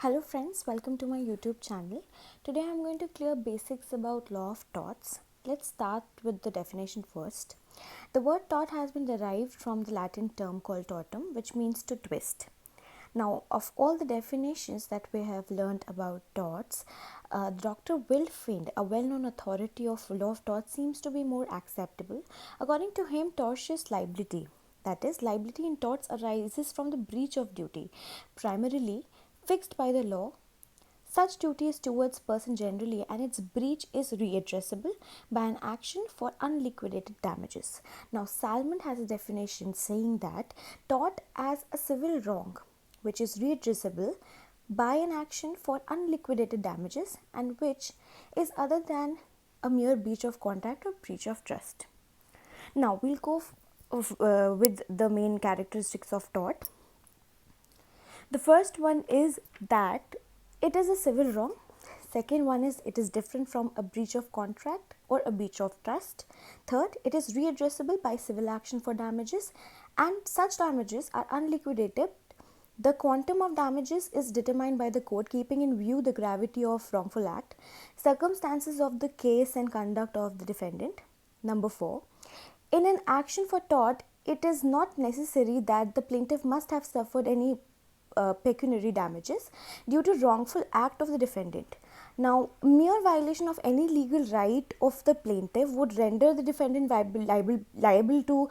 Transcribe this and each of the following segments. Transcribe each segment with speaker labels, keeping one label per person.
Speaker 1: Hello friends, welcome to my YouTube channel. Today I am going to clear basics about law of torts. Let's start with the definition first. The word tort has been derived from the Latin term called tortum, which means to twist. Now, of all the definitions that we have learned about torts, Dr. Wilfind, a well-known authority of law of torts, seems to be more acceptable. According to him, tortious liability, that is, liability in torts arises from the breach of duty, primarily fixed by the law. Such duty is towards person generally, and its breach is readdressable by an action for unliquidated damages. Now, Salmond has a definition saying that tort as a civil wrong which is readdressable by an action for unliquidated damages and which is other than a mere breach of contract or breach of trust. Now, we'll go with the main characteristics of tort. The first one is that it is a civil wrong. Second one is it is different from a breach of contract or a breach of trust. Third, it is readdressable by civil action for damages, and such damages are unliquidated. The quantum of damages is determined by the court keeping in view the gravity of wrongful act, circumstances of the case and conduct of the defendant. Number 4, in an action for tort, it is not necessary that the plaintiff must have suffered any pecuniary damages due to wrongful act of the defendant. Now, mere violation of any legal right of the plaintiff would render the defendant liable to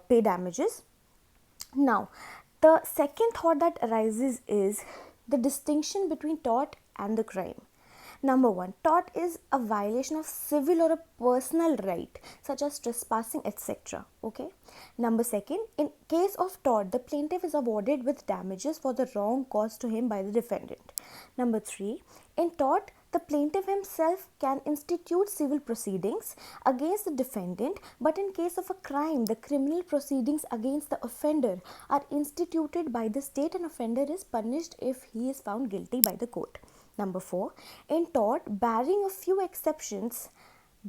Speaker 1: pay damages. Now, the second thought that arises is the distinction between tort and the crime. Number 1, tort is a violation of civil or a personal right such as trespassing, etc. Okay. Number 2, in case of tort, the plaintiff is awarded with damages for the wrong caused to him by the defendant. Number 3, in tort, the plaintiff himself can institute civil proceedings against the defendant, but in case of a crime, the criminal proceedings against the offender are instituted by the state and offender is punished if he is found guilty by the court. Number 4, in tort, barring a few exceptions,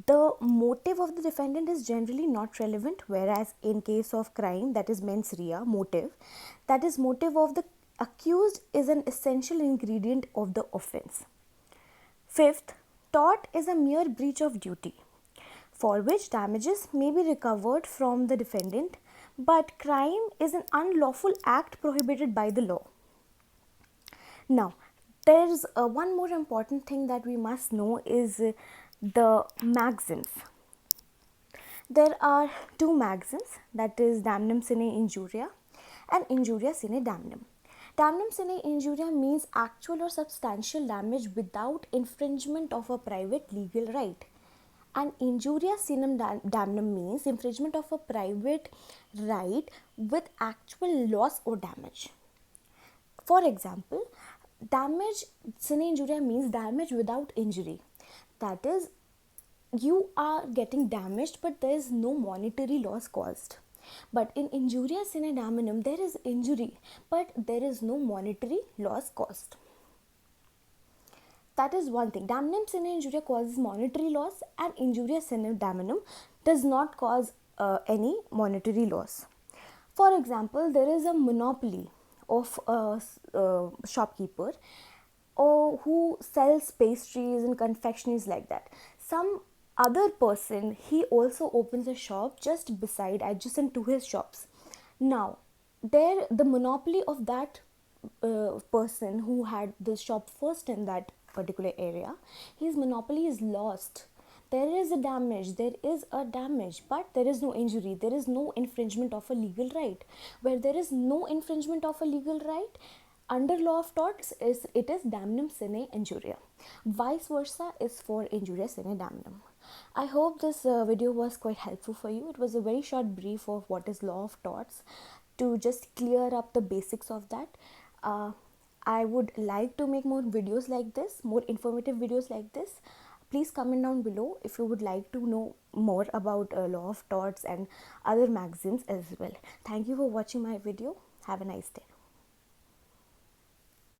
Speaker 1: the motive of the defendant is generally not relevant, whereas in case of crime, that is mens rea, motive, that is motive of the accused is an essential ingredient of the offence. Fifth, tort is a mere breach of duty for which damages may be recovered from the defendant, but crime is an unlawful act prohibited by the law. Now, there's one more important thing that we must know is the maxims. There are two maxims, that is damnum sine injuria and injuria sine damnum. Damnum sine injuria means actual or substantial damage without infringement of a private legal right, and injuria sine damnum means infringement of a private right with actual loss or damage. For example, damage sine injuria means damage without injury. That is, you are getting damaged but there is no monetary loss caused. But in injuria sine damnum, there is injury but there is no monetary loss caused. That is one thing. Damnum sine injuria causes monetary loss, and injuria sine damnum does not cause any monetary loss. For example, there is a monopoly of a shopkeeper who sells pastries and confectionaries like that. Some other person, he also opens a shop just adjacent to his shops. Now, the monopoly of that person who had the shop first in that particular area, his monopoly is lost. There is a damage, but there is no injury, there is no infringement of a legal right. Where there is no infringement of a legal right, under law of torts, it is damnum sine injuria. Vice versa is for injuria sine damnum. I hope this video was quite helpful for you. It was a very short brief of what is law of torts to just clear up the basics of that. I would like to make more videos like this, more informative videos like this. Please comment down below if you would like to know more about law of torts and other maxims as well. Thank you for watching my video. Have a nice day.